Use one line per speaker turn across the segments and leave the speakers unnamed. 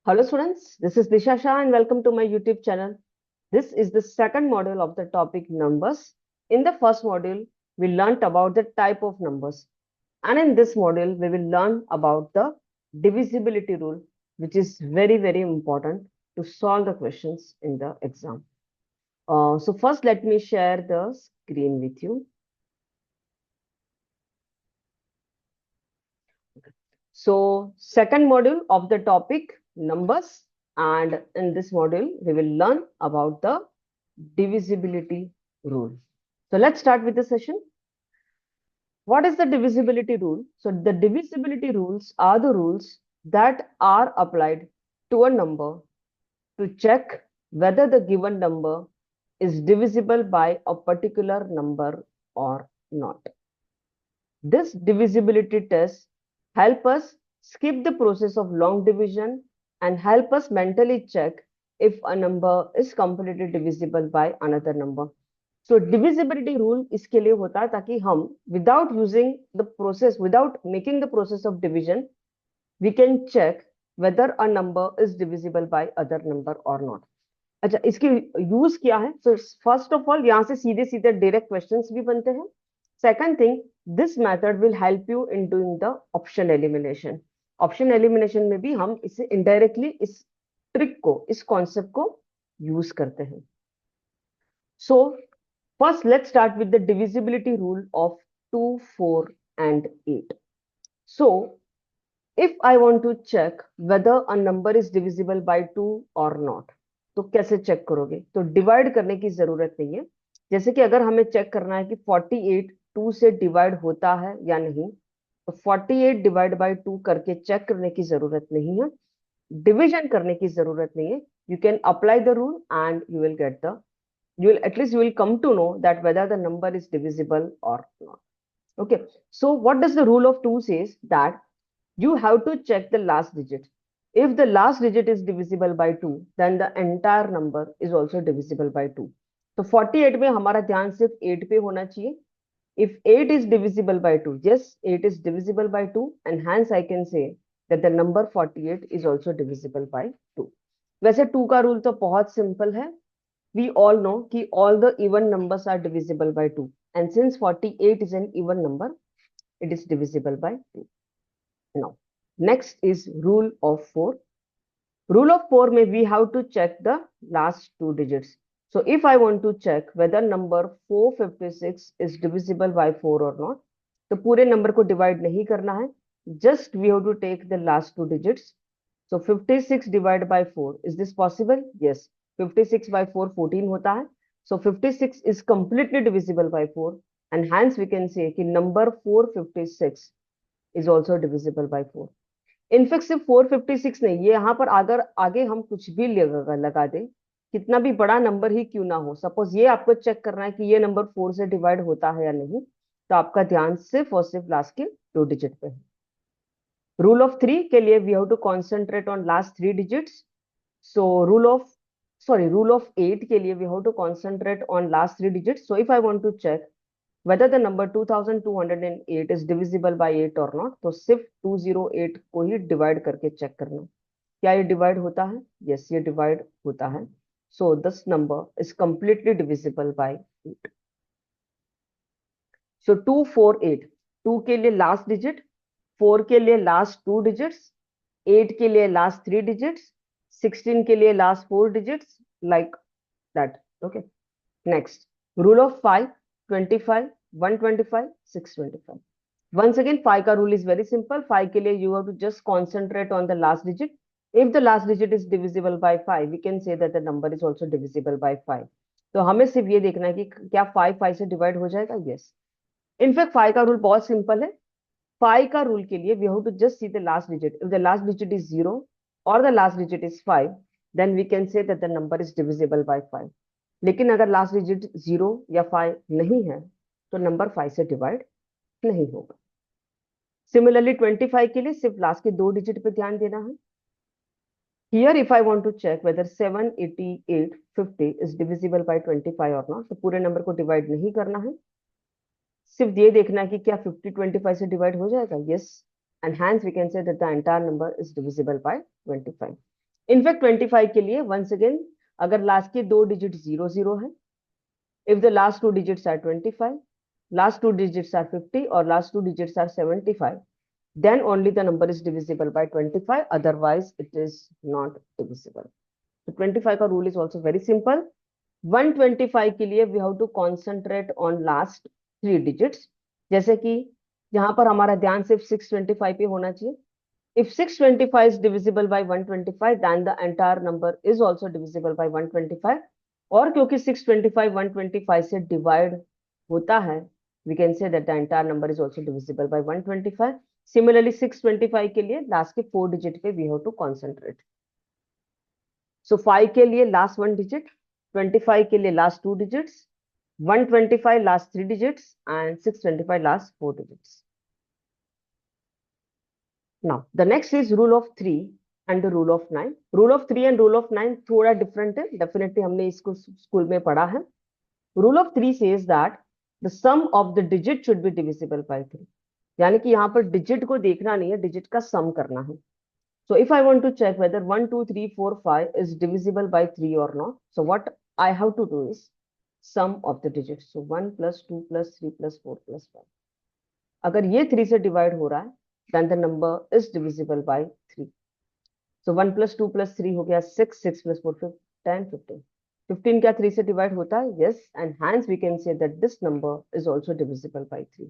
Hello students, this is Disha Shah and welcome to my YouTube channel. This is the second module of the topic numbers. In the first module, we learnt about the type of numbers. And in this module, we will learn about the divisibility rule, which is very important to solve the questions in the exam. So first, let me share the screen with you. So second module of the topic numbers, and in this module we will learn about the divisibility rule. So let's start with the session. What is the divisibility rule? So the divisibility rules are the rules that are applied to a number to check whether the given number is divisible by a particular number or not. This divisibility test help us skip the process of long division and help us mentally check if a number is completely divisible by another number. So divisibility rule इसके लिए होता है ताकि हम without using the process, without making the process of division, we can check whether a number is divisible by other number or not. अच्छा, इसकी use क्या है? So first of all, यहाँ से सीधे सीधे डायरेक्ट क्वेश्चंस भी बनते हैं. Second thing, this method will help you in doing the option elimination. Option elimination में भी हम इसे इनडायरेक्टली इस ट्रिक को, इस कॉन्सेप्ट को यूज करते हैं. So first let's start with the divisibility rule of 2, 4 and 8. So if I want to check whether a number is divisible by 2 or not, तो कैसे चेक करोगे? तो डिवाइड करने की जरूरत नहीं है. जैसे कि अगर हमें चेक करना है कि 48 2 से डिवाइड होता है या नहीं, तो 48 डिवाइड बाय 2 करके चेक करने की जरूरत नहीं है, डिविजन करने की जरूरत नहीं है. You can apply the rule and you will get the, you will at least you will come to know that whether the number is divisible or not. Okay, so what does the rule of 2 says? That you have to check the last digit. If the last digit is divisible by 2, then the entire number is also divisible by 2. तो 48 में हमारा ध्यान सिर्फ 8 पे होना चाहिए. If 8 is divisible by 2, yes, 8 is divisible by 2, and hence I can say that the number 48 is also divisible by 2. वैसे 2 का रूल तो बहुत सिंपल है. We all know कि all the even numbers are divisible by 2, and since 48 is an even number, it is divisible by 2. Now, next is rule of 4. Rule of 4 में we have to check the last two digits. So if I want to check whether number 456 is divisible by 4 or not, तो पूरे number को divide नहीं करना है, just we have to take the last two digits. So 56 divided by 4, is this possible? Yes. 56 by 4 14 होता है. So 56 is completely divisible by 4, and hence we can say कि number 456 is also divisible by 4. In fact सिर्फ 456 नहीं, ये यहाँ पर अगर आगे हम कुछ भी लगा दे, कितना भी बड़ा नंबर ही क्यों ना हो, सपोज ये आपको चेक करना है कि ये नंबर 4 से डिवाइड होता है या नहीं, तो आपका ध्यान सिर्फ और सिर्फ लास्ट के 2 डिजिट पे है. रूल ऑफ 3 के लिए we have to concentrate on last 3 digits. So rule of 8 के लिए we have to concentrate on last 3 digits. So if I want to check whether the number 2208 is divisible by 8 or not, तो सिर्फ 208 को ही divide करके check करना. क्या ये divide होता है? यस, ये डिवाइड होता है. So this number is completely divisible by 8. So 248, 2 के लिए लास्ट डिजिट, 4 के लिए लास्ट 2 डिजिट्स, 8 के लिए लास्ट 3 डिजिट्स, 16 के लिए last 4 digits, like that. Okay, next rule of 5, 25, 125, 625. Once again 5 का rule is very simple. 5 के लिए you have to just concentrate on the last digit. If the last digit is divisible by 5, we can say that the number is also divisible by 5. तो हमें सिर्फ ये देखना है कि क्या 5 5 से डिवाइड हो जाएगा. यस. इनफैक्ट 5 का रूल बहुत सिंपल है. 5 का रूल के लिए we have to just see the last digit. If the last digit is 0 or the last digit is 5, then we can say that the number is divisible by 5. लेकिन अगर last digit 0 या 5 नहीं है, तो number 5 से divide नहीं होगा. Similarly 25 के लिए सिर्फ लास्ट के 2 डिजिट पे ध्यान देना है. Here if I want to check whether 78850 is divisible by 25 or not, तो पूरे नंबर को डिवाइड नहीं करना है, सिर्फ ये देखना है कि क्या 50 25 से डिवाइड हो जाएगा. Yes, and hence we can say that the entire number is divisible by 25. In fact 25 के लिए वंस अगेन, अगर लास्ट के दो डिजिट 00 है, if the last two digits are 25, last two digits are 50 or last two digits are 75, then only the number is divisible by 25, otherwise it is not divisible. So 25 का rule is also very simple. 125 के लिए we have to concentrate on last three digits. जैसे कि यहाँ पर हमारा ध्यान सिर्फ 625 पे होना चाहिए. If 625 is divisible by 125, then the entire number is also divisible by 125. और क्योंकि 625 125 से divide होता है, we can say that the entire number is also divisible by 125. Similarly, 625 के लिए last के 4 digit पे we have to concentrate. So 5 के लिए last 1 digit, 25 के लिए last 2 digits, 125 last 3 digits, and 625 last 4 digits. Now, the next is rule of 3 and the rule of 9. Rule of 3 and rule of 9 थोड़ा different है. Definitely हमने इसको school में पढ़ा है. Rule of 3 says that the sum of the digit should be divisible by 3. यानी कि यहाँ पर digit को देखना नहीं है, digit का sum करना है. So if I want to check whether 1, 2, 3, 4, 5 is divisible by 3 or not, so what I have to do is sum of the digits. So 1 plus 2 plus 3 plus 4 plus 5. अगर ये 3 से divide हो रहा है, then the number is divisible by 3. So 1 plus 2 plus 3 हो गया 6, 6 plus 4, 10, 15. 15 क्या 3 से divide होता है? Yes, and hence we can say that this number is also divisible by 3.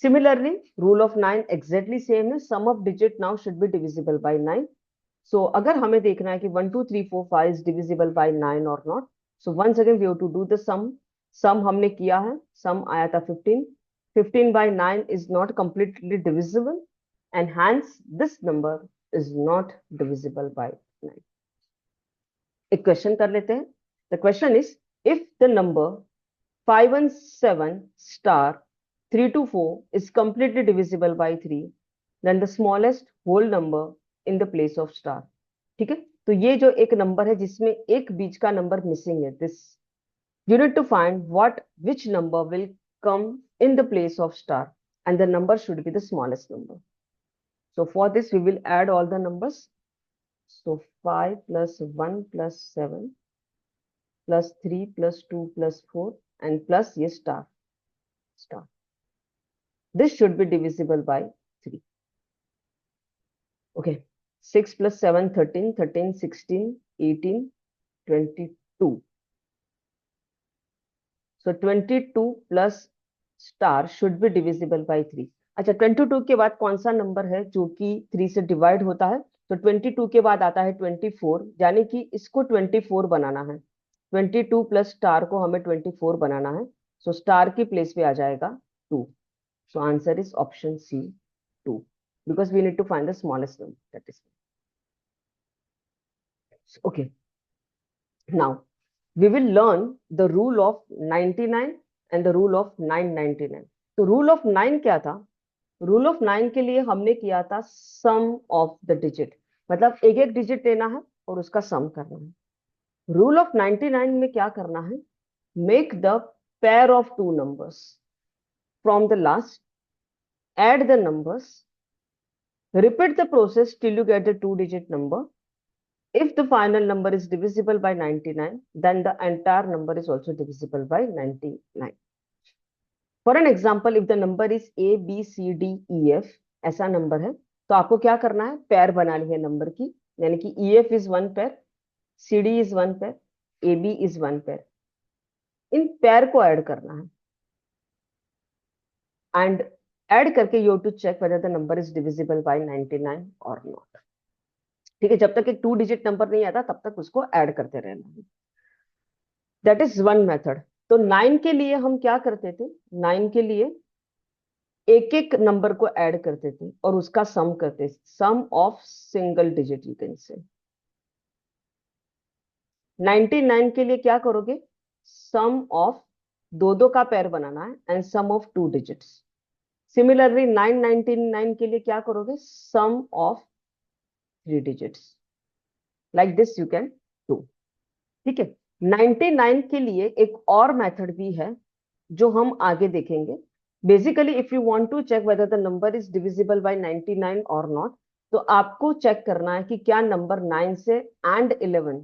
Similarly, rule of 9 exactly same है. Sum of digit now should be divisible by 9. So अगर हमें देखना है कि 1, 2, 3, 4, 5 is divisible by 9 or not. So once again we have to do the sum. Sum हमने किया है. Sum आया था 15. 15 by 9 is not completely divisible, and hence this number is not divisible by 9. एक क्वेश्चन कर लेते हैं. The question is, if the number 517 star 324 is completely divisible by 3, then the smallest whole number in the place of star. ठीक है, तो ये जो एक नंबर है जिसमें एक बीच का नंबर मिसिंग है, this you need to find which number will come in the place of star, and the number should be the smallest number. So for this we will add all the numbers. So 5 plus 1 plus 7 plus 3 plus 2 plus 4 and plus ये star. This should be divisible by 3. Okay, 6 plus 7 13, 13 16 18 22. So 22 plus star should be divisible by 3. अच्छा, 22 के बाद कौन सा number है जो कि 3 से डिवाइड होता है? तो 22 के बाद आता है 24, यानी कि इसको 24 बनाना है. 22 प्लस स्टार को हमें 24 बनाना है. सो स्टार की प्लेस पे आ जाएगा 2. सो answer is option C 2, because we need to find the smallest number, that is. Okay, now we will learn the rule of 99 and the rule of 999. तो rule of 9 क्या था? rule of 9 के लिए हमने किया था sum of the digit, मतलब एक एक डिजिट लेना है और उसका सम करना है. rule of 99 में क्या करना है? make the pair of two numbers from the last, add the numbers, repeat the process till you get the two digit number. If the final number is divisible by 99, then the entire number is also divisible by 99. For an example, if the number is A, B, C, D, E, F, ऐसा number है, तो आपको क्या करना है? Pair बनानी है number की, यानी कि E, F is one pair, C, D is one pair, A, B is one pair. इन पेयर को ऐड करना है, एंड ऐड करके you have to check whether the number is divisible by 99 और नॉट. ठीक है, जब तक एक 2 डिजिट नंबर नहीं आता तब तक उसको ऐड करते रहना है. That is one method. तो 9 के लिए हम क्या करते थे? 9 के लिए एक एक नंबर को ऐड करते थे और उसका सम करते थे. Sum of single digit you can say. 99 के लिए क्या करोगे? सम ऑफ दो दो का पेयर बनाना है and sum of 2 digits. Similarly 999 के लिए क्या करोगे? Sum of 3 digits. Like this you can do. ठीक है. 99 के लिए एक और मेथड भी है जो हम आगे देखेंगे. Basically, if you want to check whether the number is divisible by 99 or not, तो आपको चेक करना है कि क्या नंबर 9 से एंड 11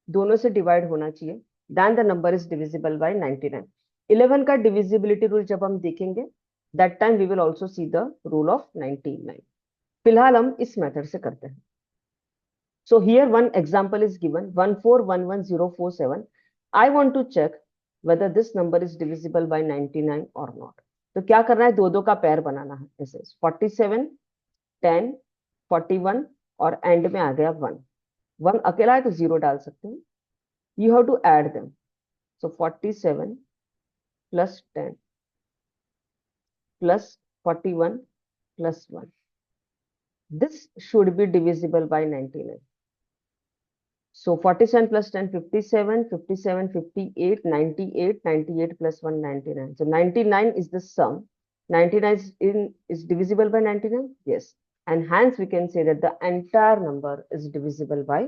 दोनों से डिवाइड होना चाहिए, then the number is divisible by 99। 11 का डिविजिबिलिटी रूल जब हम देखेंगे, that time we will also see the rule of 99। फिलहाल हम इस मेथड से करते हैं। So here one example is given 1411047. I want to check whether this number is divisible by 99 or not. तो क्या करना है, दो दो का पेयर बनाना है। जैसे 47, 10, 41 और एंड में आ गया 1। 1 अकेला है तो 0 डाल सकते हैं। You have to add them. So 47 plus 10 plus 41 plus 1, this should be divisible by 99। So 47 plus 10, 57, 57, 58, 98, 98 plus 1, 99. So 99 is the sum. 99 is divisible by 99? Yes. And hence we can say that the entire number is divisible by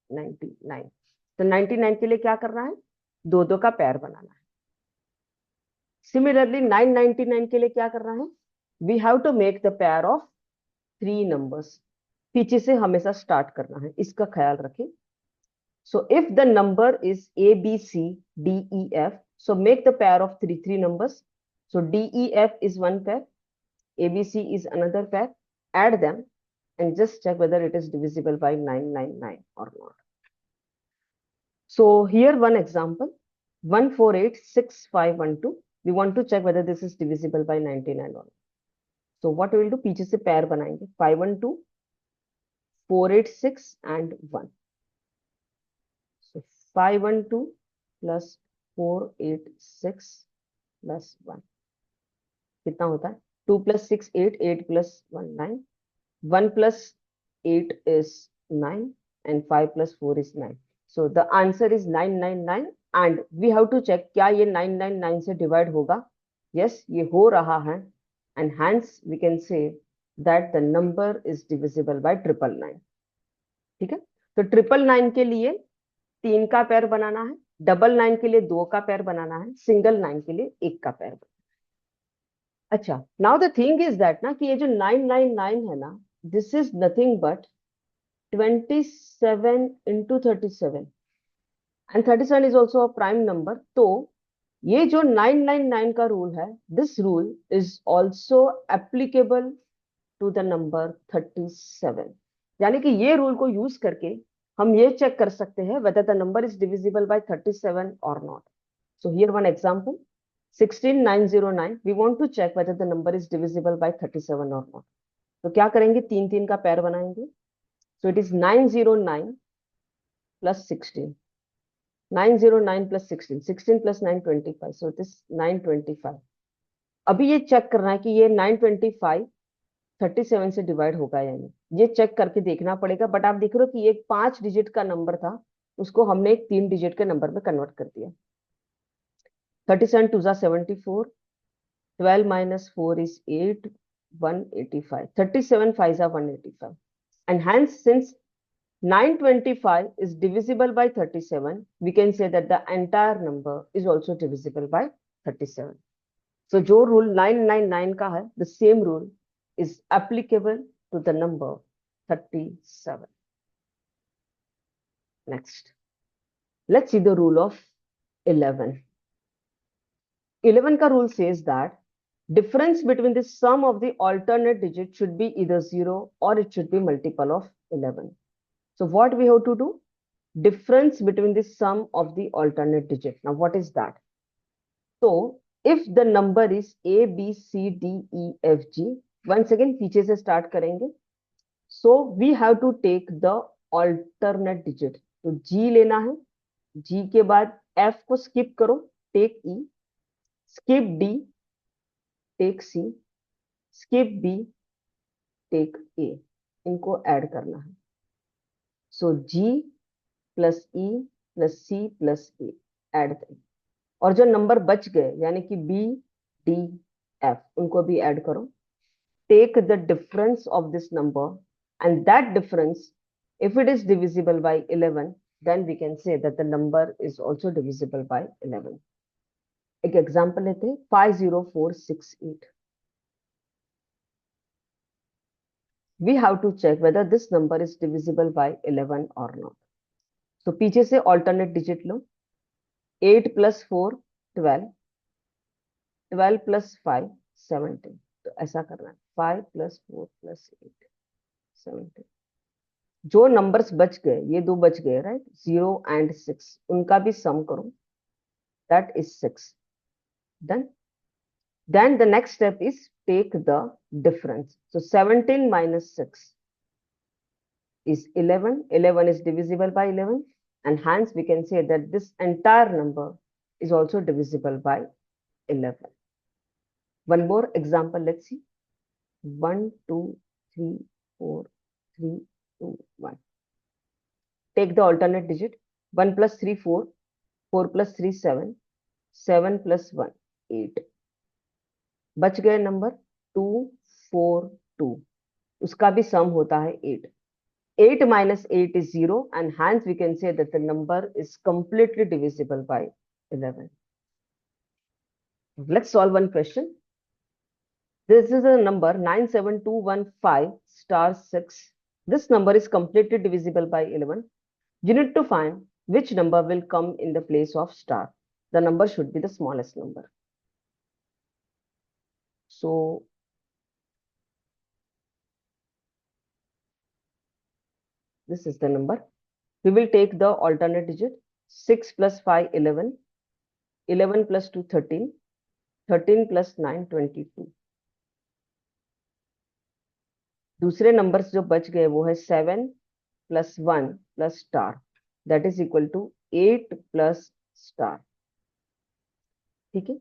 99. तो 99 के लिए क्या करना है, दो दो का pair बनाना है। Similarly 999 के लिए क्या करना है, we have to make the pair of 3 numbers। पीछे से हमेशा स्टार्ट करना है, इसका ख्याल रखें। So if the number is A, B, C, D, E, F, so make the pair of three numbers. So D, E, F is one pair, A, B, C is another pair. Add them and just check whether it is divisible by 999 or not. So here one example, 1486512. We want to check whether this is divisible by 99 or not. So what we will do, पीछे से pair बनाएंगे, 512, 486 and 1. So 512 plus 486 plus 1 कितना होता है, 2 plus 6 8, 8 plus 1 9, 1 plus 8 is 9 and 5 plus 4 is 9। So the answer is 999 and we have to check क्या ये 999 से divide होगा। Yes, ये हो रहा है and hence we can say that the number is divisible by 999। ठीक है, तो 999 के लिए 3 का पेयर बनाना है, 99 के लिए 2 का पेयर बनाना है, सिंगल 9 के लिए 1 का पेयर। अच्छा, now the thing is that ना कि ये जो 999 है ना, this is nothing but 27 into 37 and 37 is also a prime number. तो ये जो 999 का रूल है, this rule is also applicable to the number 37। यानी कि ये रूल को यूज करके हम ये चेक कर सकते हैं whether the number is divisible by 37 or not। So here one example, 16909, we want to check whether the number is divisible by 37 or not। तो क्या करेंगे, 3 3 का पेयर बनाएंगे। So it is 909 plus 16, 909 plus 16, 16 plus 9 25, so it is 925। अभी ये check करना है कि ये 925 37 से डिवाइड होगा या नहीं, ये चेक करके देखना पड़ेगा। बट आप देख रहे हो कि एक 5 डिजिट का नंबर था, उसको हमने एक 3 डिजिट के नंबर में कन्वर्ट कर दिया। 37 2 जा 74, 12 minus 4 is 8, 185, 37 5 जा 185 and hence since 925 is divisible by 37, we can say that the entire number is also divisible by 37। So जो रूल 999 का है, the same rule is applicable to the number 37। Next, let's see the rule of 11। 11 का rule says that difference between the sum of the alternate digit should be either 0 or it should be multiple of 11। So what we have to do? Difference between the sum of the alternate digit. Now what is that? So if the number is A, B, C, D, E, F, G, once again पीछे से start करेंगे। So we have to take the alternate digit। तो G लेना है, G के बाद F को skip करो, take E, skip D, take C, skip B, take A, इनको ऐड करना है। So G plus E plus C plus A add करें, और जो नंबर बच गए यानी कि B, D, F, उनको भी ऐड करो। Take the difference of this number and that difference, if it is divisible by 11, then we can say that the number is also divisible by 11। एक एग्जांपल लेते हैं, 50468। we have to check whether this number is divisible by 11 or not. So पीछे से alternate digit लो. 8 plus 4 12, 12 plus 5 17. तो ऐसा करना है 5 plus 4 plus 8 17. जो नंबर्स बच गए, ये दो बच गए, राइट, 0 and 6, उनका भी सम करो, that is 6. Done. Then the next step is take the difference. So 17 minus 6 is 11. 11 is divisible by 11, and hence we can say that this entire number is also divisible by 11. One more example, let's see. 1 2 3 4 3 2 1. Take the alternate digit. 1 plus 3 4, 4 plus 3 7, 7 plus 1 8. बच गए number 2 4 2, उसका भी सम होता है 8. 8 minus 8 is 0, and hence we can say that the number is completely divisible by 11. Let's solve one question. This is a number 97215 star 6. This number is completely divisible by 11. You need to find which number will come in the place of star. The number should be the smallest number. So this is the number. We will take the alternate digit. 6 plus 5 11, 11 plus 2 13, 13 plus 9 22. दूसरे numbers जो बच गए वो है 7 plus 1 plus star, that is equal to 8 plus star. ठीक है.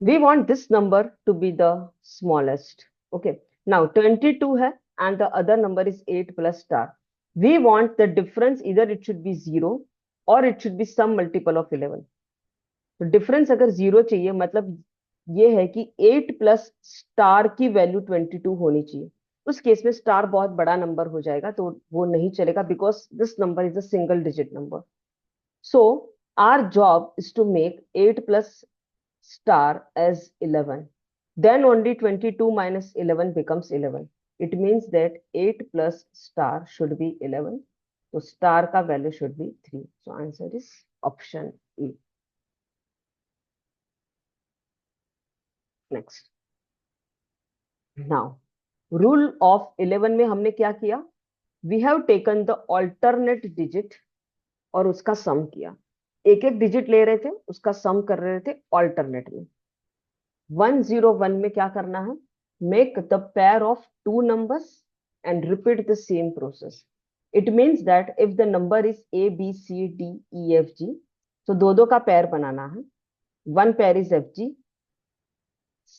We want this number to be the smallest. Okay. Now 22 है and the other number is 8 plus star. We want the difference, either it should be 0 or it should be some multiple of 11. तो difference अगर 0 चाहिए, मतलब ये है कि 8 plus star की value 22 होनी चाहिए. उस केस में स्टार बहुत बड़ा नंबर हो जाएगा, तो वो नहीं चलेगा, because this number is a single digit number. So our job is to make 8 plus star as 11. Then only 22 minus 11 becomes 11. It means that 8 plus star should be 11. So star का value should be 3. So answer is option E. Next. Now, rule of 11 में हमने क्या किया? We have taken the alternate digit और उसका सम किया. एक एक डिजिट ले रहे थे, उसका सम कर रहे थे alternate में. 101 में क्या करना है? Make the pair of two numbers and repeat the same process. It means that if the number is A, B, C, D, E, F, G, तो दो का पैर बनाना है. One pair is F, G,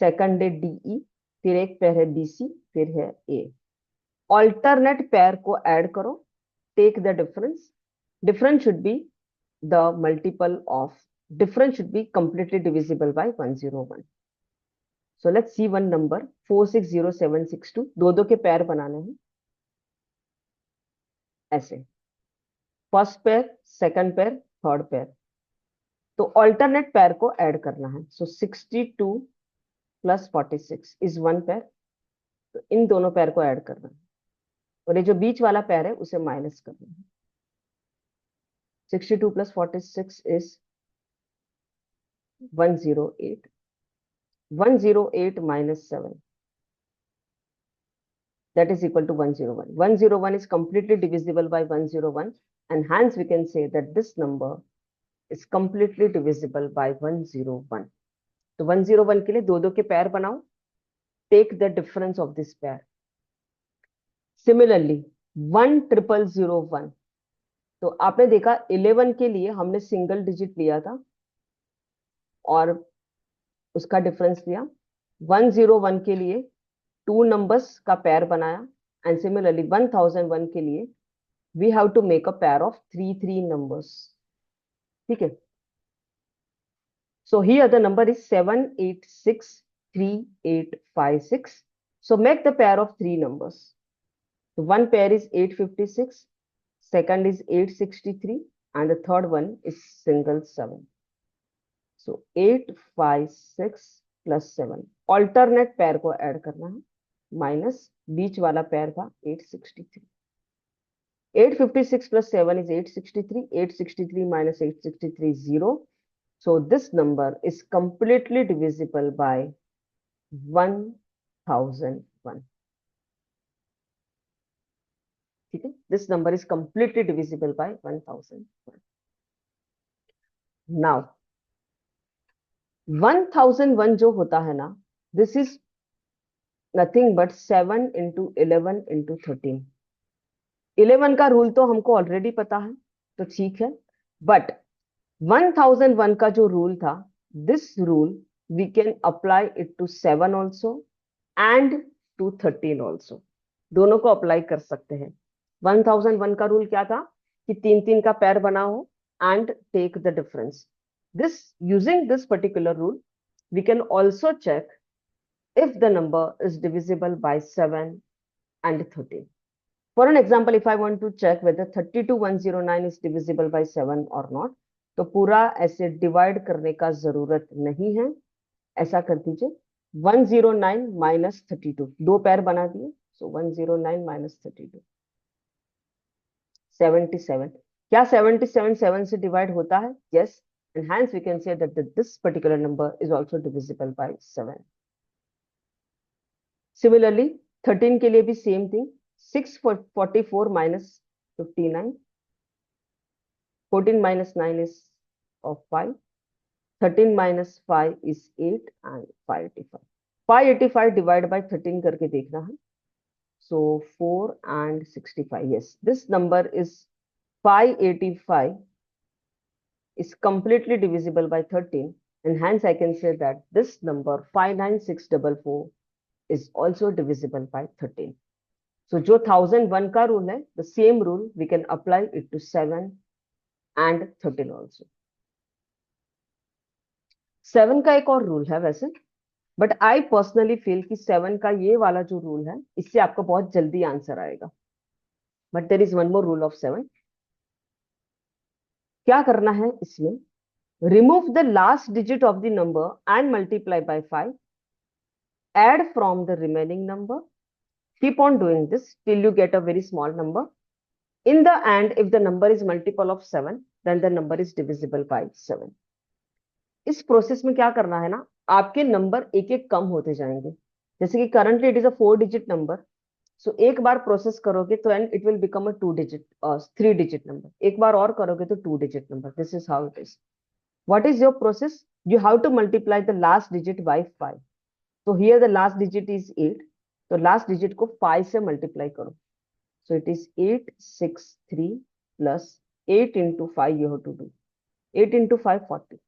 second है D, E, फिर एक पैर है B, C, फिर है A. Alternate pair को ऐड करो. Take the difference. Difference should be the multiple of, difference should be completely divisible by 101. So let's see one number 460762. दो के पैर बनाने हैं ऐसे. फर्स्ट पैर, सेकंड पैर, थर्ड पैर. तो ऑल्टरनेट पैर को ऐड करना है. सो 62 प्लस 46 इज वन पैर. तो इन दोनों पैर को ऐड करना है, और ये जो बीच वाला पैर है उसे माइनस करना है. 62 plus 46 is 108. 108 minus 7, that is equal to 101. 101 is completely divisible by 101, and hence we can say that this number is completely divisible by 101. तो 101 के लिए दो के पैर बनाओ. Take the difference of this pair. Similarly 10001, तो आपने देखा 11 के लिए हमने सिंगल डिजिट लिया था और उसका डिफरेंस लिया. 101 के लिए टू नंबर्स का पैर बनाया, एंड सिमिलरली 1001 के लिए we have to make a pair of 3 numbers. ठीक है. So here the number is 7863856. So make the pair of 3 numbers. One pair is 856, second is 863, and the third one is single 7. So 856 +7, alternate पैर को add करना है, minus बीच वाला पैर था 863, 856 + 7 is 863, 863 minus 863 is 0. So this number is completely divisible by 1001. ठीक है, this number is completely divisible by 1001. Now 1001 जो होता है ना, this is nothing but 7 into 11 into 13. 11 का रूल तो हमको ऑलरेडी पता है, तो ठीक है, बट 1001 का जो रूल था, this rule we can apply it to 7 also and to 13 also, दोनों को अप्लाई कर सकते हैं। 1001 का रूल क्या था कि 3 का पैर बनाओ and take the difference. This using this particular rule we can also check if the number is divisible by 7 and 13. For an example, if I want to check whether 32109 is divisible by 7 or not, तो पूरा ऐसे divide करने का जरूरत नहीं है, ऐसा कर दीजिए 109 minus 32, दो पैर बना दिए, so 109 minus 32, 77. क्या 77 7 से डिवाइड होता है? Yes, and hence we can say that this particular number is also divisible by 7. Similarly, 13 के लिए भी same thing, 644 minus 59, 14 minus 9 is of 5, 13 minus 5 is 8 and 585. 585 divided by 13 करके देखना है, so 4 and 65. Yes, this number is 585 is completely divisible by 13, and hence I can say that this number 59644 is also divisible by 13. So जो 1001 का rule है, the same rule we can apply it to 7 and 13 also. 7 का एक और rule है वैसे, but I personally feel कि 7 का ये वाला जो रूल है, इससे आपको बहुत जल्दी आंसर आएगा, but there is one more rule of 7. क्या करना है इसमें? Remove the last digit of the number and multiply by 5, add from the remaining number, keep on doing this till you get a very small number. In the end, if the number is multiple of 7, then the number is divisible by 7. इस process में क्या करना है ना, आपके number एक एक कम होते जाएंगे, जैसे कि currently it is a 4 digit number, so एक बार प्रोसेस करोगे तो and it will become a 2 digit 3 digit number, एक बार और करोगे तो 2 digit number. This is how it is. What is your process? You have to multiply the last digit by 5. तो here the last digit is 8, तो last digit को 5 से multiply करो, so it is 863 plus 8 into 5 you have to do, 8 into 5 40,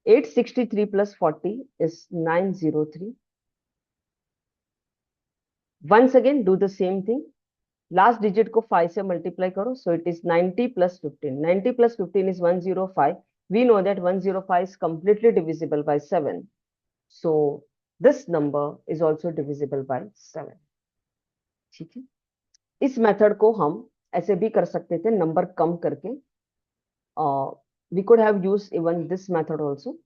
863 plus 40 is 903. Once again do the same thing, last digit को 5 से multiply करो, so it is 90 plus 15, 90 plus 15 is 105. We know that 105 is completely divisible by 7, so this number is also divisible by 7. ठीक है, इस method को हम ऐसे भी कर सकते थे, नंबर कम करके. We could have use even this method also,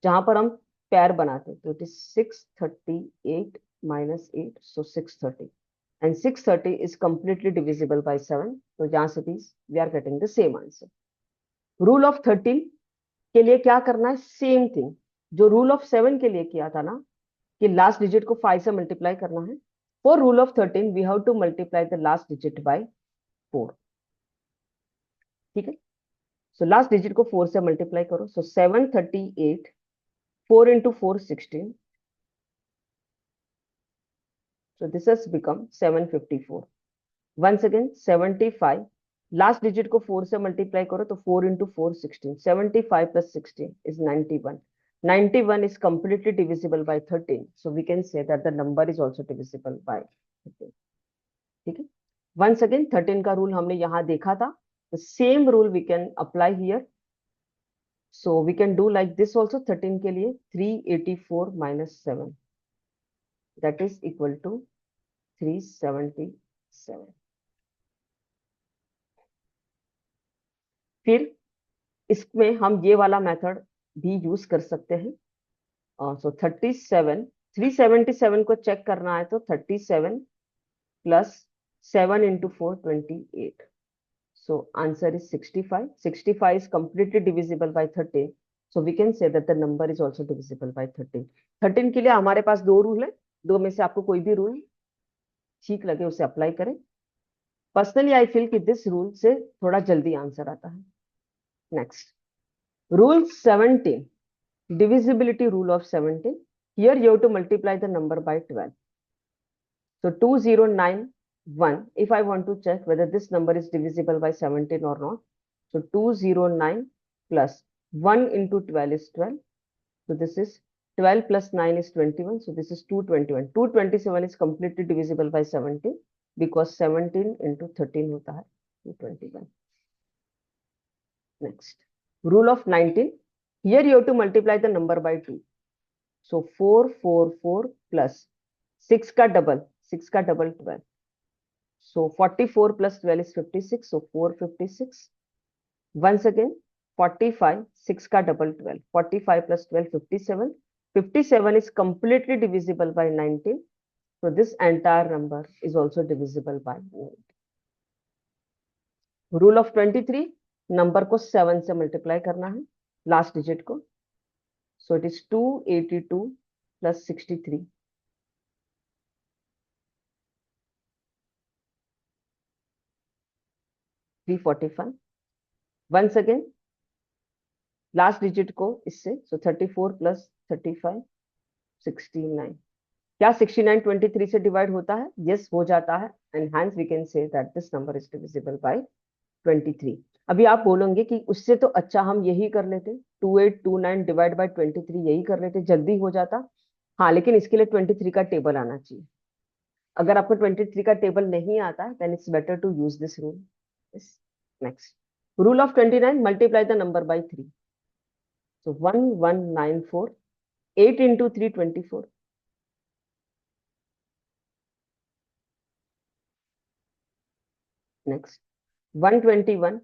जहां पर हम पैर बनाते, तो it is 638 minus 8, so 630, and 630 is completely divisible by 7, तो जहां से भी we are getting the same answer. Rule of 13 के लिए क्या करना है? सेम थिंग जो रूल ऑफ 7 के लिए किया था ना, कि लास्ट डिजिट को 5 से मल्टीप्लाई करना है. For rule of 13, we have to multiply the last digit by 4. ठीक है, so last digit को 4 से multiply करो, so 738, 4 into 4 16, so this has become 754. Once again 75, last digit को 4 से multiply करो, तो 4 into 4 16, 75 plus 16 is 91. 91 is completely divisible by 13, so we can say that the number is also divisible by 13. ठीक है, once again 13 का rule हमने यहां देखा था, the same rule we can apply here, so we can do like this also. 13 के लिए 384 minus 7, that is equal to 377. फिर इसमें हम ये वाला मेथड भी यूज कर सकते हैं, सो 37, 377 को चेक करना है तो 37 plus 7 into 4 28. So answer is 65. 65 is completely divisible by 13. So we can say that the number is also divisible by 13. 13 के लिए हमारे पास दो रूल है, दो में से आपको कोई भी रूल ठीक लगे उसे अप्लाई करें. पर्सनली आई फील कि दिस रूल से थोड़ा जल्दी आंसर आता है. Next, rule 17, divisibility rule of 17. Here you have to multiply the number by 12. So 2091, if I want to check whether this number is divisible by 17 or not. So 209 plus 1 into 12 is 12. So this is 12 plus 9 is 21. So this is 221. 227 is completely divisible by 17 because 17 into 13 hota hai 221. Next, rule of 19. Here you have to multiply the number by 2. So 444 plus 6 का double 12. So 44 plus 12 is 56. So 456. Once again 45, 6 का double 12. 45 plus 12 57. 57 is completely divisible by 19. So this entire number is also divisible by 19. Rule of 23, number को 7 से multiply करना है, last digit को. So it is 282 plus 63. 345. Once again last digit को इससे. So 34 plus 35 69. क्या 69 23 से डिवाइड होता है? यस, हो जाता है. And hence we can say that this number is divisible by 23. अभी आप बोलोगे कि उससे तो अच्छा हम यही कर लेते, 2829 डिवाइड बाय 23 यही कर लेते, जल्दी हो जाता. हाँ, लेकिन इसके लिए 23 का टेबल आना चाहिए. अगर आपको 23 का टेबल नहीं आता है then it's better to use this rule. Next, rule of 29, multiply the number by 3. So 1194, 8 into 3 24. Next, 121,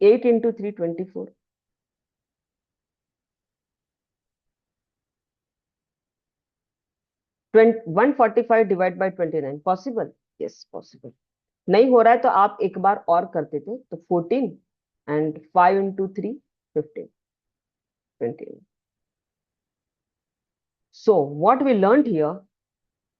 8 into 3 24. 145 divide by 29 possible? Yes, possible. नहीं हो रहा है तो आप एक बार और करते थे, तो 14 and 5 into 3 15 29. So what we learned here,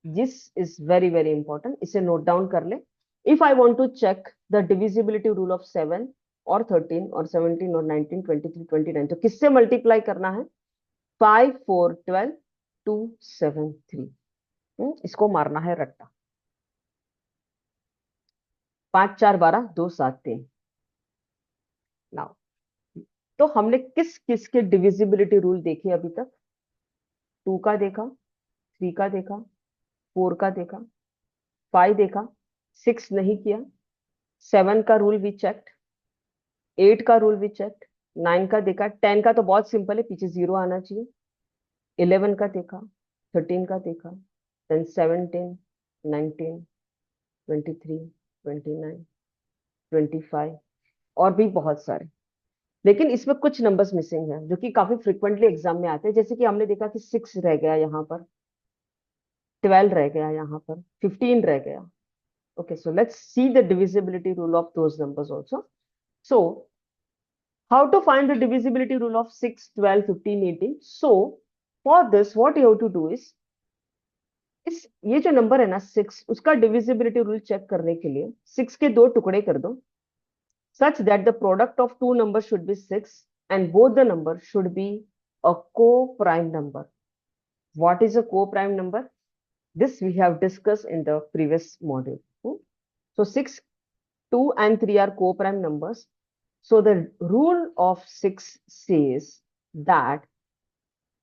this is very very important. इसे नोट डाउन कर ले. If I want to check the divisibility rule of 7 or 13 or 17 or 19 23 29, तो किससे मल्टीप्लाई करना है? 5 4 12 2 7 3. इसको मारना है रट्टा. 5 4 12 2 7 3. नाउ, तो हमने किस किस के डिविजिबिलिटी रूल देखे अभी तक? 2 का देखा, 3 का देखा, 4 का देखा, 5 देखा, 6 नहीं किया, 7 का रूल भी चेक्ड, 8 का रूल भी चेक्ड, 9 का देखा, 10 का तो बहुत सिंपल है, पीछे 0 आना चाहिए, 11 का देखा, 13 का देखा, देन 17 19 23 29 25 और भी बहुत सारे. लेकिन इसमें कुछ नंबर्स मिसिंग है जो कि काफी फ्रिक्वेंटली एग्जाम में आते हैं. जैसे कि हमने देखा कि 6 रह गया यहाँ पर, 12 रह गया यहाँ पर, 15 रह गया. Okay, so let's see the divisibility rule of those numbers also. So how to find the divisibility rule of 6 12 15 18? So for this what you have to do is, इस ये जो नंबर है ना 6, उसका डिविजिबिलिटी रूल चेक करने के लिए 6 के दो टुकड़े कर दो, such that the product of two numbers should be 6 and both the numbers should be a co-prime number. What is a co-prime number? This we have discussed in the previous module. So 6, 2 and 3 are co-prime numbers. So the rule of 6 says that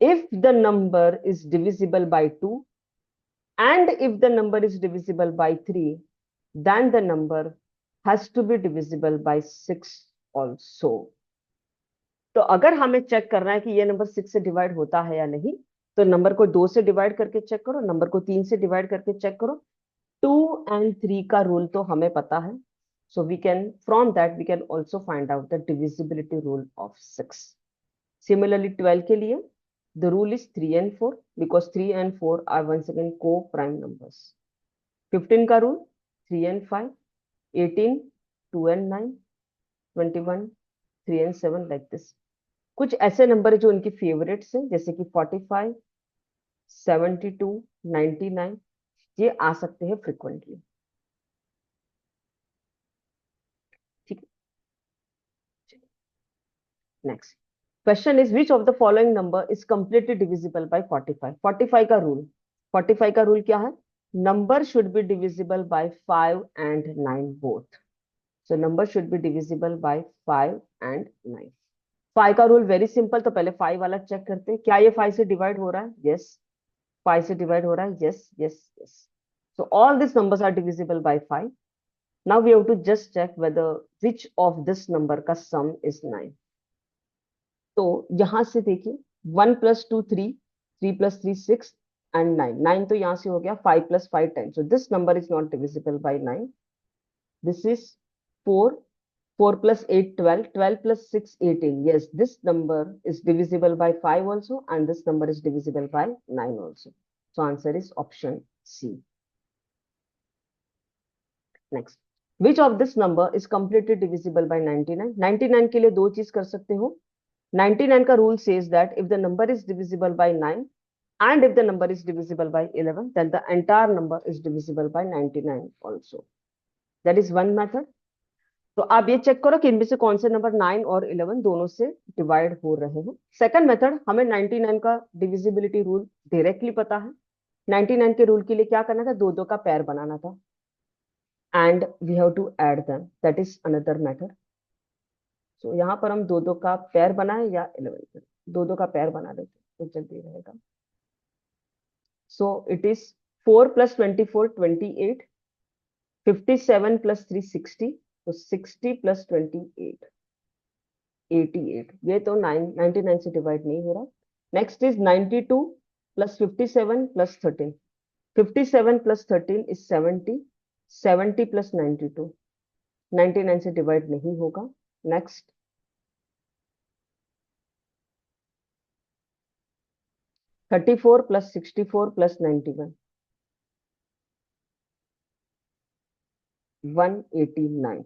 if the number is divisible by 2 and if the number is divisible by 3, then the number has to be divisible by 6 also. तो अगर हमें check करना है कि ये number 6 से divide होता है या नहीं, तो नंबर को 2 से डिवाइड करके चेक करो, नंबर को 3 से डिवाइड करके चेक करो. 2 and 3 का रूल तो हमें पता है. So we can, from that we can also find out the divisibility rule of 6. Similarly 12 के लिए The rule is 3 and 4 because 3 and 4 are once again co-prime numbers. 15 का rule 3 and 5, 18 2 and 9, 21 3 and 7 like this. कुछ ऐसे number है जो उनकी favourites हैं जैसे कि 45, 72, 99 ये आ सकते हैं फ्रिक्वेंटली. ठीक है. Next question is which of the following number is completely divisible by 45. 45 का रूल. 45 का रूल क्या है? Number should be divisible bye 5 and 9 both. So number should be divisible bye 5 and 9. 5 का रूल वेरी सिंपल. तो पहले 5 वाला check करते हैं. क्या ये 5 से डिवाइड हो रहा है? यस. 5 से डिवाइड हो रहा है. Yes yes yes. So all these numbers are divisible by 5. Now we have to just check whether which of this number का sum is 9. तो यहां से देखिए 1 plus 2 3, 3 plus 3 6 and 9. 9 तो यहां से हो गया. 5 plus 5 10. So this number is not divisible by 9. This is 4. 4 plus 8 12. 12 plus 6 18. Yes, this number is divisible by 5 also and this number is divisible by 9 also. So answer is option C. Next which of this number is completely divisible by 99. 99 के लिए दो चीज कर सकते हो. 99 का rule says that if the number is divisible bye 9 and if the number is divisible by 11 then the entire number is divisible by 99 also. That is one method. तो आप ये चेक करो कि इनमें से कौन से नंबर 9 और 11 दोनों से डिवाइड हो रहे हैं. सेकंड मेथड, हमें 99 का डिविजिबिलिटी रूल डायरेक्टली पता है. 99 के रूल के लिए क्या करना था? दो दो का पेयर बनाना था and we have to add them. That is another method. So यहाँ पर हम दो दो का पेयर बनाए या 11 दो दो का पेयर बना देते तो जल्दी रहेगा. So it is 4 plus 24 28, 57 plus 3 60. So 60 plus 28 88. ये तो 99 से डिवाइड नहीं हो रहा. Next is 92 plus 57 plus 13. 57 plus 13 is 70. 70 plus 92. 99 से डिवाइड नहीं होगा. Next 34 plus 64 plus 91. 189.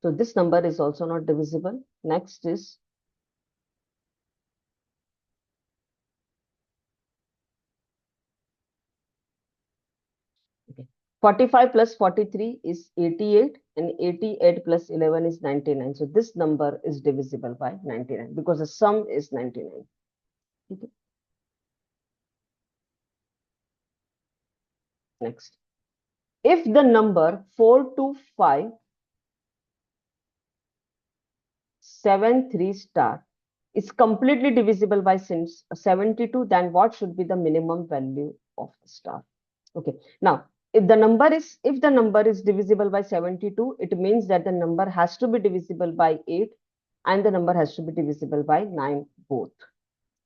So this number is also not divisible. Next is 45 plus 43 is 88 and 88 plus 11 is 99. So this number is divisible by 99 because the sum is 99. Okay. Next, if the number 4257 star is completely divisible by 72, then what should be the minimum value of the star? Okay. Now, if the number is divisible by 72, it means that the number has to be divisible by 8 and the number has to be divisible by 9 both.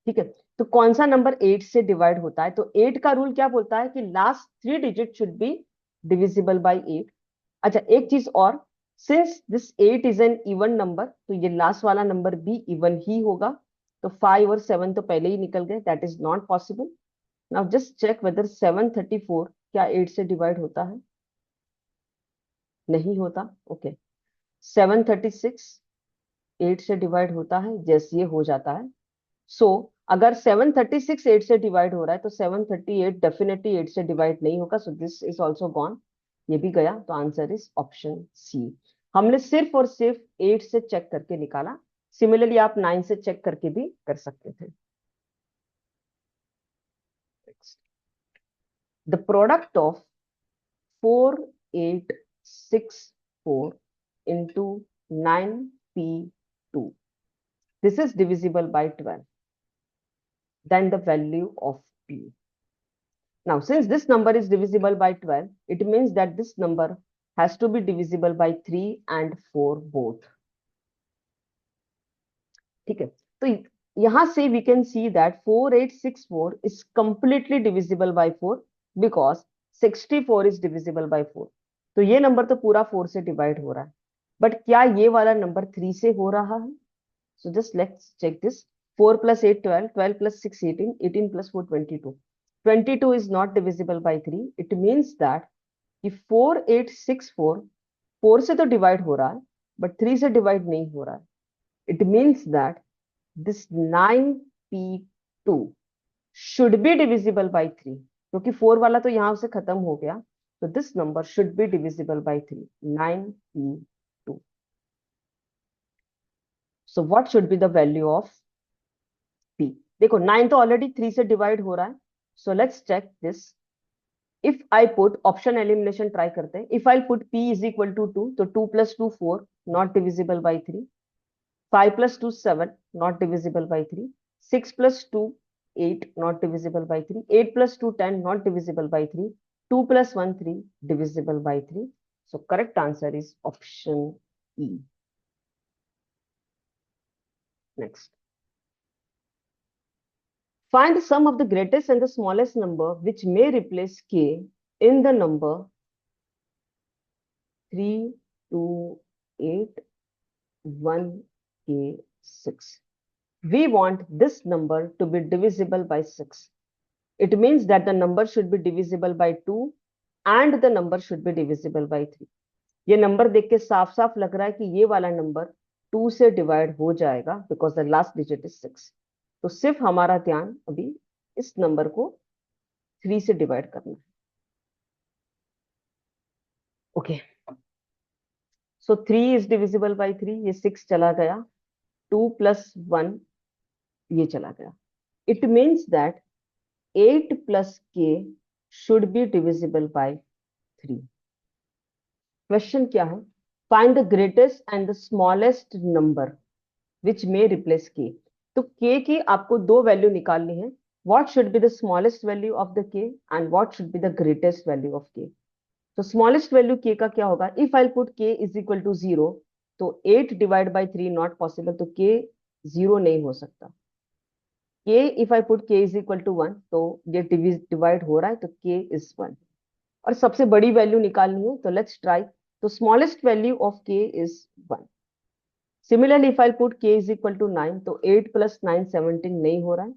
ठीक है. तो कौन सा number 8 से divide होता है? तो 8 का रूल क्या बोलता है कि last 3 digit should be divisible bye 8. अच्छा, एक चीज और, since this 8 is an even number तो ये लास्ट वाला नंबर भी इवन ही होगा. तो 5 और 7 तो पहले ही निकल गए. That is not possible. Now just check whether 734 क्या 8 से डिवाइड होता है? नहीं होता. ओके. 736 8 से डिवाइड होता है? यस, ये हो जाता है. सो अगर 736 8 से डिवाइड हो रहा है तो 738 डेफिनेटली 8 से डिवाइड नहीं होगा. So this is also gone. ये भी गया. तो आंसर इज ऑप्शन सी. हमने सिर्फ और सिर्फ 8 से चेक करके निकाला. सिमिलरली आप 9 से चेक करके भी कर सकते थे. The product of 4864 into 9p2. This is divisible by 12. Then the value of p. Now, since this number is divisible by 12, it means that this number has to be divisible by 3 and 4 both. ठीक है. तो यहां से we can see that 4864 is completely divisible by 4 because 64 is divisible bye 4। तो ये number तो पूरा 4 से डिवाइड हो रहा है, बट क्या ये वाला नंबर 3 से हो रहा है? So just let's check this. 4 plus 8 12, 12 plus 6 18, 18 plus 4 22, 22 is not divisible by 3। it means that कि 4864 4 से तो डिवाइड हो रहा है बट 3 से डिवाइड नहीं हो रहा है। It means that this 9p2 should be divisible by 3, क्योंकि 4 वाला तो यहां से खत्म हो गया। तो this number should be divisible by 3, 9p2। So what should be the value of p? देखो 9 तो ऑलरेडी 3 से डिवाइड हो रहा है। So let's check this. If I put option elimination try करते हैं। If I put p is equal to 2, तो 2 plus 2 4 not divisible by 3, 5 plus 2 7 not divisible by 3, 6 plus 2 8 not divisible by 3, 8 plus 2 10 not divisible by 3, 2 plus 1 3 divisible by 3। So correct answer is option E. Next, find the sum of the greatest and the smallest number which may replace k in the number 3 2 8 1 k 6. We want this number to be divisible by 6. It means that the number should be divisible by 2 and the number should be divisible by 3। ये number देख के साफ साफ लग रहा है कि ये वाला नंबर 2 से डिवाइड हो जाएगा because the last digit is 6। तो सिर्फ हमारा ध्यान अभी इस नंबर को 3 से डिवाइड करना है। Okay, so 3 is divisible bye 3, ये 6 चला गया, 2 plus 1 ये चला गया। It means that 8 plus k should be divisible by 3। Question क्या है? Find the greatest and the smallest number which may replace k। तो k की आपको दो वैल्यू निकालनी है। What should be the smallest value of the k and what should be the greatest value of k। तो smallest value k का क्या होगा? If I put k is equal to 0, तो 8 डिवाइड बाई 3 नॉट पॉसिबल, तो k 0 नहीं हो सकता। k if I put k is equal to 1, तो ये डिवाइड हो रहा है तो k इज 1। और सबसे बड़ी वैल्यू निकालनी है, तो लेट्स ट्राई। तो smallest value of k is 1। Similarly if I put k is equal to 9, तो 8 प्लस 9 17 नहीं हो रहा है।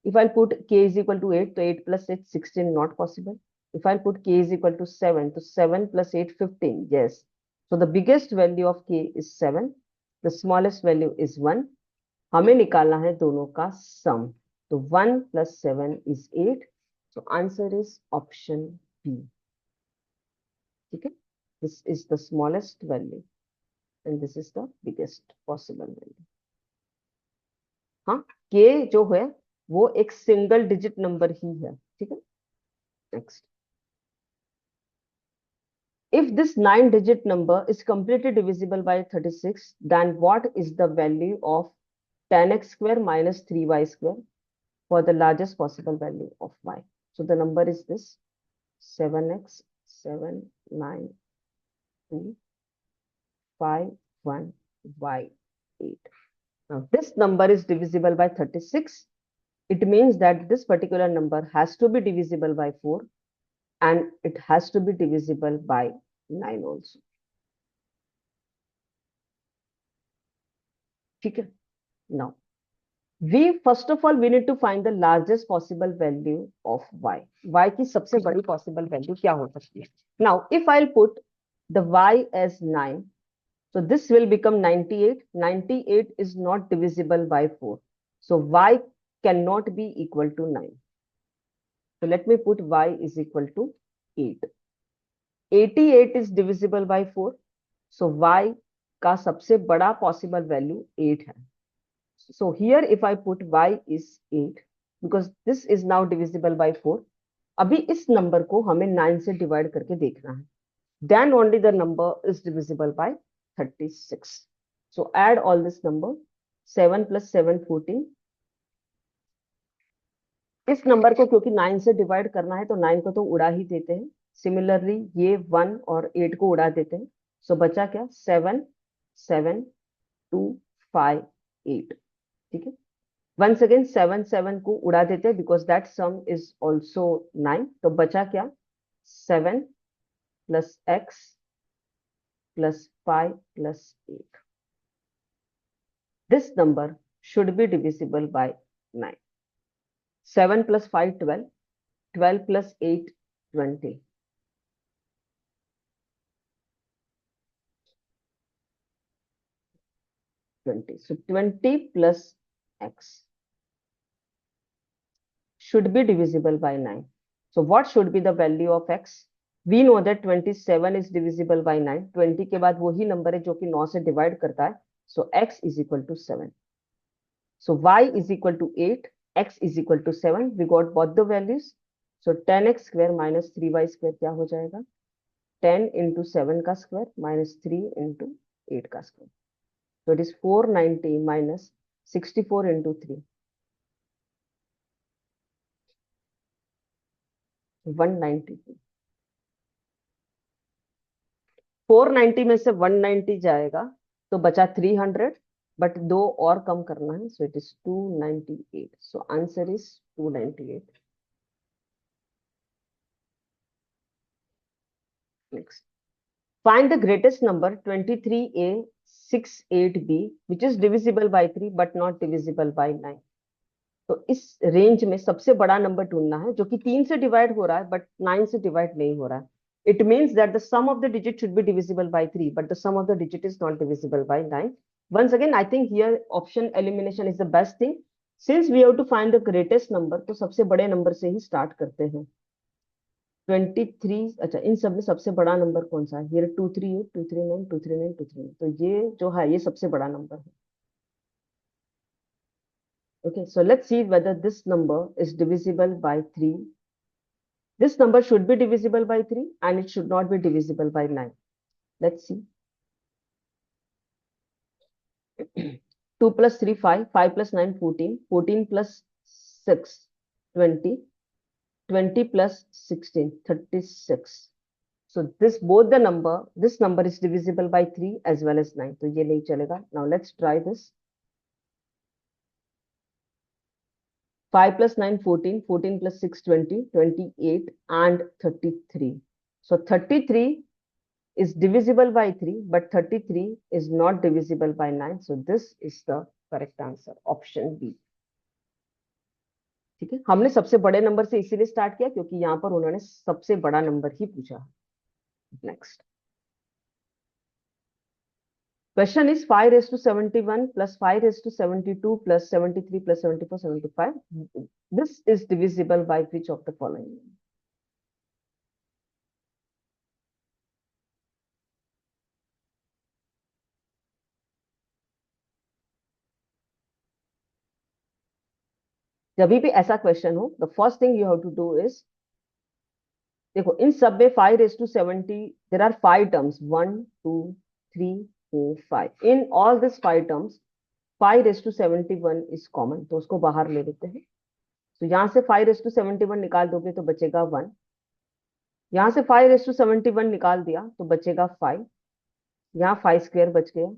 If I put k is equal to 8, तो 8 plus 8 16 not possible. If I put k is equal to 7, तो 7 plus 8 15, yes। So the biggest value of k is 7, the smallest value is 1। हमें निकालना है दोनों का सम। तो 1 plus 7 is 8। So answer is option B। ठीक है, this is the smallest value and this is the biggest possible value। हाँ, k जो है वो एक सिंगल डिजिट नंबर ही है। ठीक है, next. If this 9-digit number is completely divisible by 36, then what is the value of 10x square minus 3y square for the largest possible value of y? So the number is this: 7x 7 9 2 5 1 y 8। Now this number is divisible by 36. It means that this particular number has to be divisible by 4 and it has to be divisible by 9 also। ठीक है, now we first of all we need to find the largest possible value of y। y की सबसे बड़ी possible value क्या हो सकती है? Now if I'll put the y as 9, so this will become 98। 98 is not divisible by 4, so y cannot be equal to 9। So let me put y is equal to 8। 88 is divisible by 4, so y का सबसे बड़ा possible value 8 है। So here if I put y is 8, because this is now divisible by 4। अभी इस number को हमें 9 से divide करके देखना है। Then only the number is divisible by 36। So add all this number, 7 plus 7 14। इस नंबर को क्योंकि 9 से डिवाइड करना है तो 9 को तो उड़ा ही देते हैं। सिमिलरली ये 1 और 8 को उड़ा देते हैं। सो बचा क्या? 7 7 2 5 8। ठीक है, वंस अगेन 7 7 को उड़ा देते हैं because that some is also 9। तो बचा क्या? 7 plus x plus 5 plus 8. This number should be divisible by 9. 7 plus 5, 12. 12 plus 8, 20. 20. So 20 plus x should be divisible by 9. So what should be the value of x? We know that 27 is divisible by 9. 20 के बाद वही number है जो कि 9 से divide करता है. So x is equal to 7. So y is equal to 8, x is equal to 7. We got both the values. So 10x square minus 3y square क्या हो जाएगा? 10 into 7 का square minus 3 into 8 का square. So it is 490 minus 64 into 3. 192. 490 में से 190 जाएगा तो बचा 300, बट दो और कम करना है. So it is 298. So answer is 298. Next, find the greatest number 23a 68b which is divisible by 3 but not divisible by 9. तो इस रेंज में सबसे बड़ा नंबर ढूंढना है जो कि 3 से डिवाइड हो रहा है बट 9 से डिवाइड नहीं हो रहा है. It means that the sum of the digit should be divisible by 3, but the sum of the digit is not divisible by 9. Once again, I think here option elimination is the best thing. Since we have to find the greatest number, तो सबसे बड़े number से ही start करते हैं. 23. अच्छा, इन सब में सबसे बड़ा नंबर कौन सा है? Here 238, 239, 239, 239. तो ये जो है ये सबसे बड़ा नंबर है. Okay, so let's see whether this number is divisible by 3. This number should be divisible by 3 and it should not be divisible by 9. Let's see. 2 plus 3, 5. 5 plus 9, 14. 14 plus 6, 20. 20 plus 16, 36. So both the number, this number is divisible by 3 as well as 9. So ये नहीं चलेगा. Now let's try this. 5 plus 9, 14. 14 plus 6, 20. 28 and 33. So 33 is divisible by 3, but 33 is not divisible by 9. So this is the correct answer, option B. ठीक है, हमने सबसे बड़े number से इसीलिए स्टार्ट किया क्योंकि यहाँ पर उन्होंने सबसे बड़ा नंबर ही पूछा. Next question is 5 raised to 71 plus 5 raised to 72 plus 73 plus 74 75. This is divisible by which of the following? जब भी ऐसा क्वेश्चन हो, the first thing you have to do is, देखो इन सब में 5 raised to 70, there are 5 terms, 1 2 3 4 5. In all this 5 terms 5 raised to 71 is common, तो उसको बाहर ले लेते हैं. तो यहां से 5 raised to 71 निकाल दोगे तो बचेगा 1. यहां से 5 raised to 71 निकाल दिया तो बचेगा 5. यहाँ 5 स्क्वायर बच गया.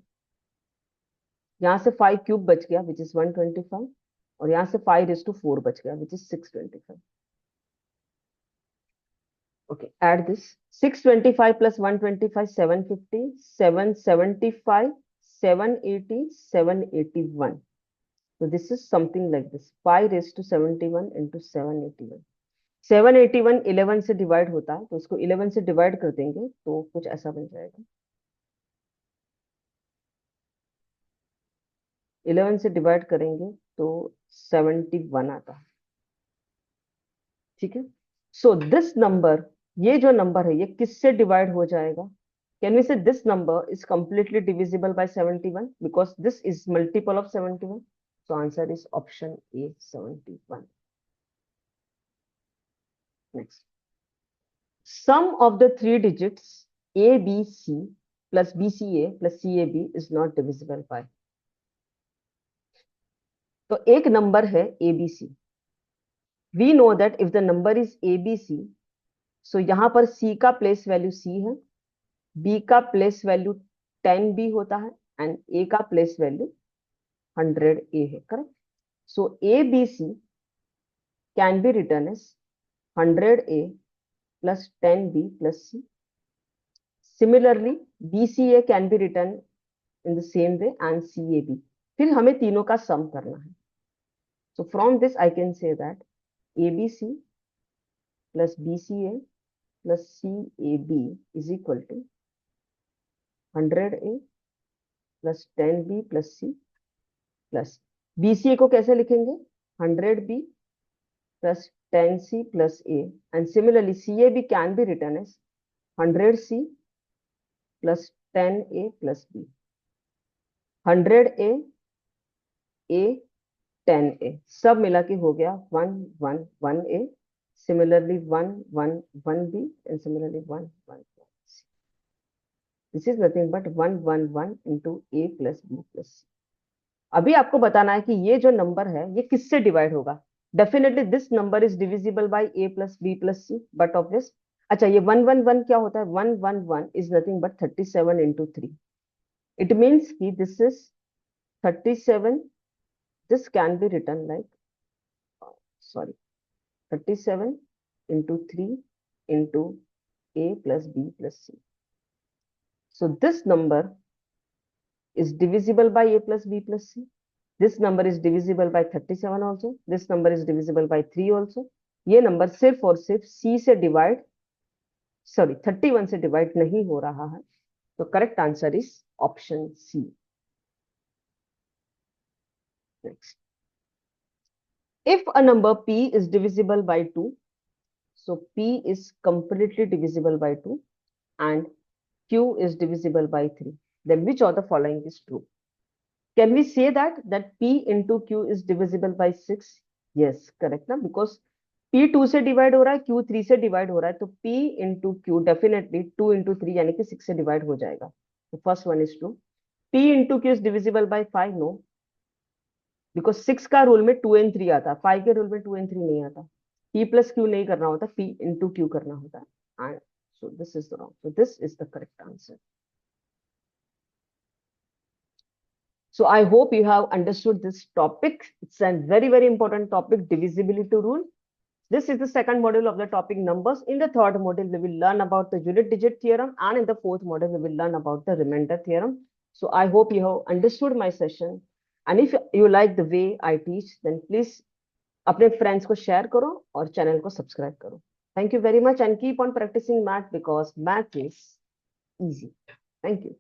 यहाँ से 5 क्यूब बच गया विच इज 125. और यहाँ से 5 raised to 4 बच गया which is 625. Okay, add this. 625 plus 125, 750, 775, 780, 781. So this is something like this. 5 raised to 71 into 781. 781 11 से डिवाइड होता है, तो इसको 11 से डिवाइड कर देंगे तो कुछ ऐसा बन जाएगा. 11 से डिवाइड करेंगे तो 71 आता है. ठीक है, सो दिस नंबर, ये जो नंबर है ये किससे डिवाइड हो जाएगा? कैन वी से this number is completely divisible by 71 because this is multiple of 71. So answer is option A, 71. Next, sum of the three digits ABC plus BCA plus CAB is not divisible by. तो एक number है ABC. We know that if the number is ABC, so यहाँ पर C का place value C है, B का place value 10B होता है एंड A का प्लेस वैल्यू 100A है. Correct. So ABC can be written as 100A plus 10b plus c. Similarly, BCA can be written in the same way and CAB. फिर हमें तीनों का sum करना है. So from this I can say that ABC plus BCA plus CAB is equal to 100A plus 10B plus C plus BCA को कैसे लिखेंगे? 100B plus 10C plus A, and similarly CAB can be written as 100C plus 10A plus B. 100A, A, 10A सब मिला के हो गया 1 1 1A, similarly 1 1 1B, and similarly 1 1 1C. This is nothing but 1 1 1 into A plus B plus C. अभी आपको बताना है कि ये जो नंबर है ये किससे डिवाइड होगा. Definitely this number is divisible bye A plus B plus C, but obvious. अच्छा, ये 1 1 1 क्या होता है? 1 1 1 is nothing but 37 into 3. It means कि this is 37. This can be written like, sorry, 37 into 3 into A plus B plus C. So this number is divisible by A plus B plus C. This number is divisible by 37 also. This number is divisible by 3 also. ये number सिर्फ और सिर्फ C से divide, sorry 31 से divide नहीं हो रहा है. तो correct answer is option C. Next, if a number p is divisible by 2, so p is completely divisible by 2 and q is divisible by 3, then which of the following is true? Can we say that p into q is divisible by 6? Yes, correct ना, because p 2 से divide हो रहा है, q 3 से divide हो रहा है, तो p into q definitely 2 into 3 यानी कि 6 से डिवाइड हो जाएगा. तो first one is true. p into q is divisible by 5? No, because 6 का रूल में 2 and 3 आता, 5 के रूल में 2 and 3 नहीं आता. p plus q नहीं करना होता, p into q करना होता है. And so this is the wrong. So this is the correct answer. So I hope you have understood this topic. It's a very, very important topic, divisibility rule. This is the second module of the topic numbers. In the third module, we will learn about the unit digit theorem, and in the fourth module, we will learn about the remainder theorem. So I hope you have understood my session. And if you like the way I teach, then please अपने friends को share करो और channel को subscribe करो. Thank you very much and keep on practicing math because math is easy. Thank you.